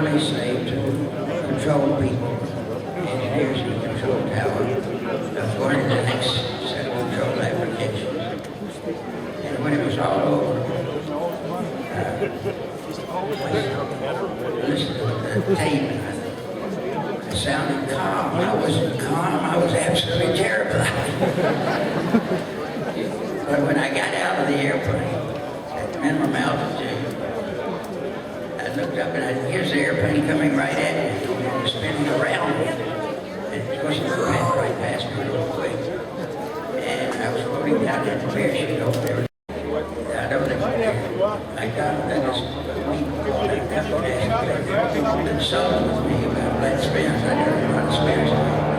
literally saved to control people, engineers in the control tower. I was going to the next set of control applications. And when it was all over, I listened to the tape and it sounded calm. I wasn't calm, I was absolutely terrified. But when I got out of the airplane at minimum altitude, I looked up and here's the airplane coming right at me. It was spinning around me. And it was going right past me real quick. And I was floating down in the parachute over there. I don't know. I got that was consulted with me about flat spins. I didn't run spins.